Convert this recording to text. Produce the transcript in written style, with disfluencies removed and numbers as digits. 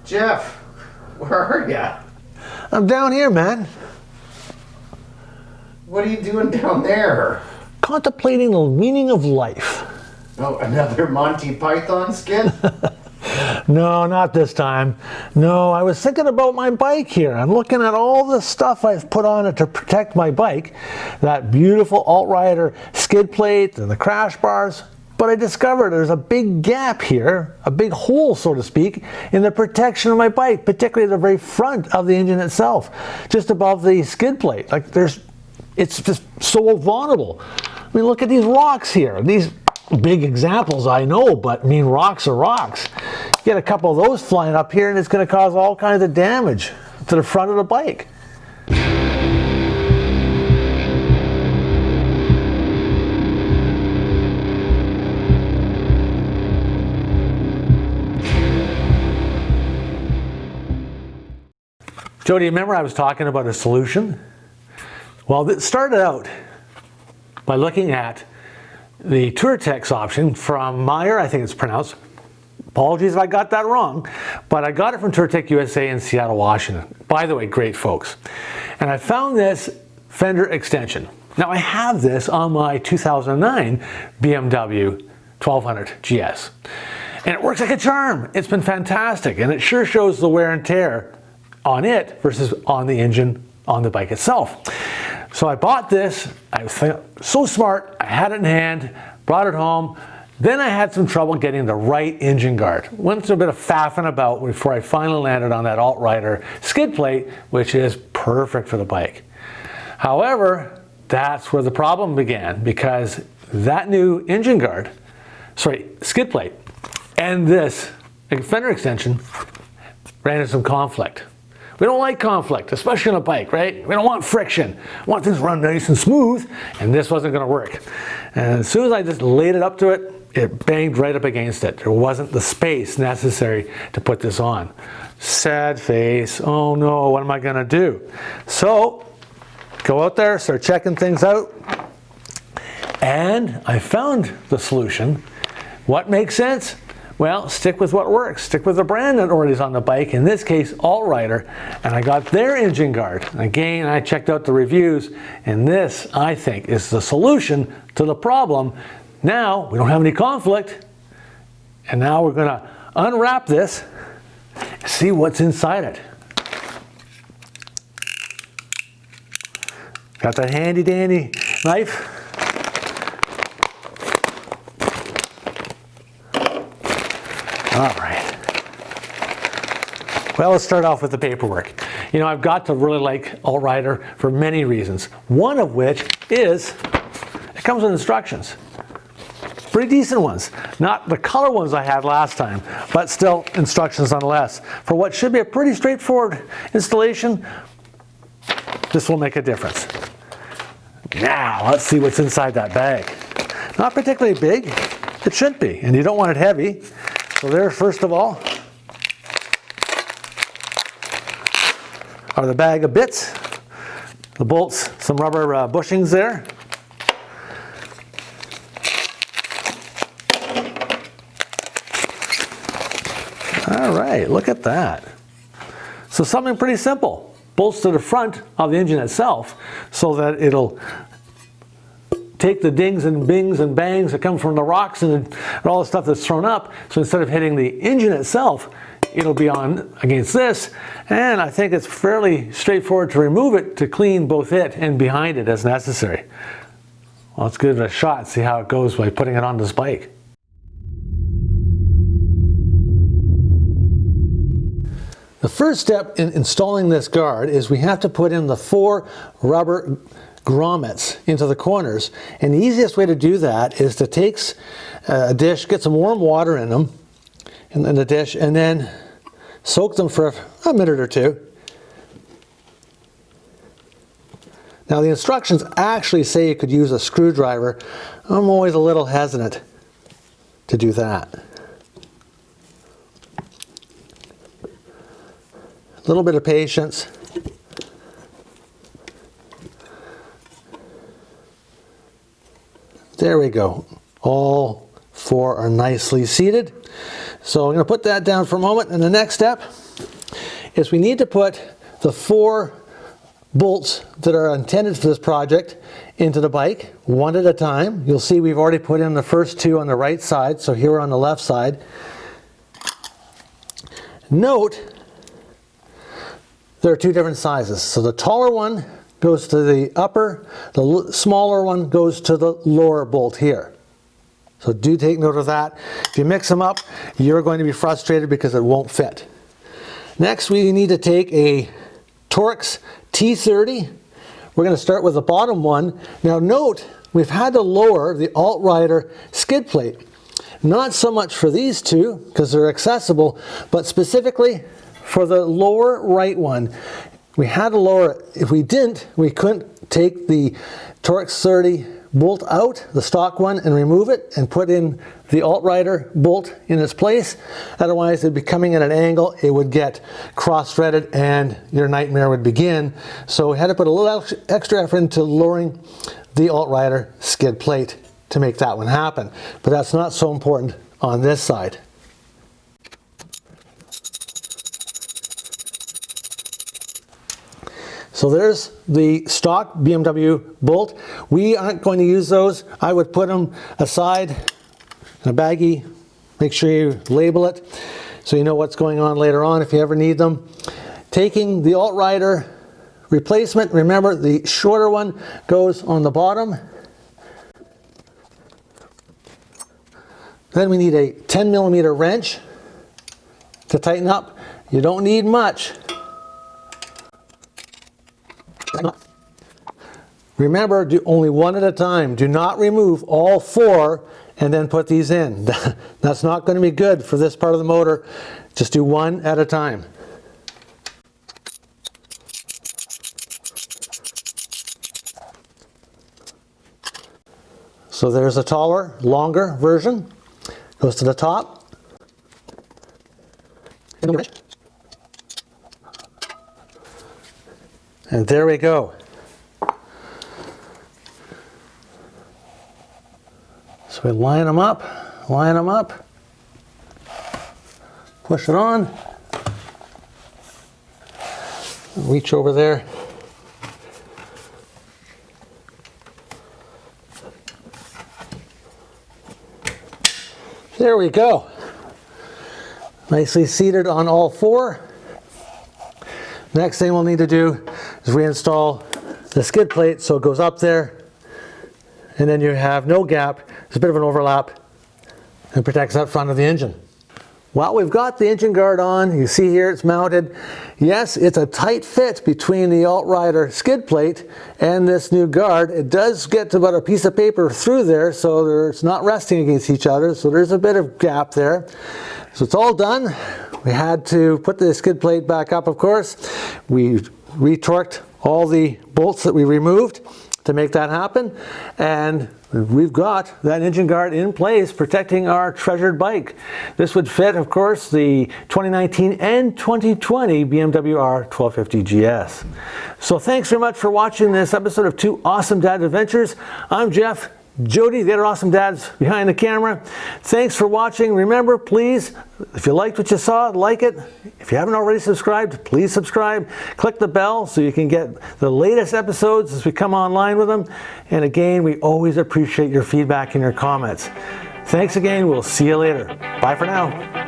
Jeff, where are ya? I'm down here, man. What are you doing down there? Contemplating the meaning of life. Oh, another Monty Python skit? No, not this time. No, I was thinking about my bike here. I'm looking at all the stuff I've put on it to protect my bike. That beautiful AltRider skid plate and the crash bars. But I discovered there's a big gap here, a big hole, so to speak, in the protection of my bike, particularly at the very front of the engine itself, just above the skid plate. Like it's just so vulnerable. I mean, look at these rocks here. These big examples, I know, but I mean, rocks are rocks. Get a couple of those flying up here and it's going to cause all kinds of damage to the front of the bike. Jody, remember I was talking about a solution? Well, it started out by looking at the Touartex option from Meyer, I think it's pronounced. Apologies if I got that wrong, but I got it from Touartex USA in Seattle, Washington. By the way, great folks. And I found this fender extension. Now I have this on my 2009 BMW R1250GS. And it works like a charm. It's been fantastic, and it sure shows the wear and tear on it versus on the engine on the bike itself. So I bought this. I was so smart. I had it in hand, brought it home. Then I had some trouble getting the right engine guard. Went through a bit of faffing about before I finally landed on that AltRider skid plate, which is perfect for the bike. However, that's where the problem began, because that new engine guard, skid plate, and this fender extension ran into some conflict. We don't like conflict, especially on a bike, right? We don't want friction. We want things to run nice and smooth, and this wasn't going to work. And as soon as I just laid it up to it, it banged right up against it. There wasn't the space necessary to put this on. Sad face. Oh no, what am I going to do? So, go out there, start checking things out, and I found the solution. What makes sense? Well, stick with what works. Stick with the brand that already is on the bike, in this case, AltRider, and I got their engine guard. Again, I checked out the reviews, and this, I think, is the solution to the problem. Now, we don't have any conflict, and now we're going to unwrap this, see what's inside it. Got that handy dandy knife. All right. Well, let's start off with the paperwork. You know, I've got to really like AltRider for many reasons. One of which is it comes with instructions. Pretty decent ones. Not the color ones I had last time, but still instructions nonetheless. For what should be a pretty straightforward installation, this will make a difference. Now, let's see what's inside that bag. Not particularly big. It shouldn't be, and you don't want it heavy. So there, first of all, are the bag of bits, the bolts, some rubber bushings there. All right, look at that. So something pretty simple. Bolts to the front of the engine itself so that it'll take the dings and bings and bangs that come from the rocks and all the stuff that's thrown up. So instead of hitting the engine itself, it'll be on against this. And I think it's fairly straightforward to remove it to clean both it and behind it as necessary. Well, let's give it a shot, see how it goes by putting it on this bike. The first step in installing this guard is we have to put in the 4 rubber grommets into the corners, and the easiest way to do that is to take a dish, get some warm water in them, in the dish, and then soak them for a minute or two. Now the instructions actually say you could use a screwdriver. I'm always a little hesitant to do that. A little bit of patience. There we go. All 4 are nicely seated. So I'm going to put that down for a moment, and the next step is we need to put the 4 bolts that are intended for this project into the bike, one at a time. You'll see we've already put in the first 2 on the right side, so here we're on the left side. Note, there are 2 different sizes. So the taller one goes to the upper, the smaller one goes to the lower bolt here. So do take note of that. If you mix them up, you're going to be frustrated because it won't fit. Next, we need to take a Torx T30. We're going to start with the bottom one. Now note, we've had to lower the AltRider skid plate. Not so much for these 2, because they're accessible, but specifically for the lower right one. We had to lower it. If we didn't, we couldn't take the Torx 30 bolt out, the stock one, and remove it and put in the AltRider bolt in its place. Otherwise, it'd be coming at an angle, it would get cross-threaded and your nightmare would begin. So we had to put a little extra effort into lowering the AltRider skid plate to make that one happen. But that's not so important on this side. So there's the stock BMW bolt. We aren't going to use those. I would put them aside in a baggie. Make sure you label it so you know what's going on later on if you ever need them. Taking the AltRider replacement, remember the shorter one goes on the bottom. Then we need a 10mm wrench to tighten up. You don't need much. Remember, do only one at a time. Do not remove all 4 and then put these in. That's not going to be good for this part of the motor. Just do one at a time. So there's a taller, longer version. Goes to the top. And there we go. So we line them up, push it on, reach over there. There we go. Nicely seated on all 4. Next thing we'll need to do is reinstall the skid plate so it goes up there, and then you have no gap. There's a bit of an overlap and protects that front of the engine. Well, we've got the engine guard on. You see here it's mounted. Yes, it's a tight fit between the AltRider skid plate and this new guard. It does get to about a piece of paper through there, so it's not resting against each other, so there's a bit of gap there. So it's all done. We had to put the skid plate back up, of course. We retorqued all the bolts that we removed to make that happen, and we've got that engine guard in place protecting our treasured bike. This would fit, of course, the 2019 and 2020 BMW R1250GS. So thanks very much for watching this episode of 2 Awesome Dad Adventures. I'm Jeff. Jody, the other awesome dads behind the camera. Thanks for watching. Remember, please, if you liked what you saw, like it. If you haven't already subscribed, please subscribe. Click the bell so you can get the latest episodes as we come online with them. And again, we always appreciate your feedback and your comments. Thanks again. We'll see you later. Bye for now.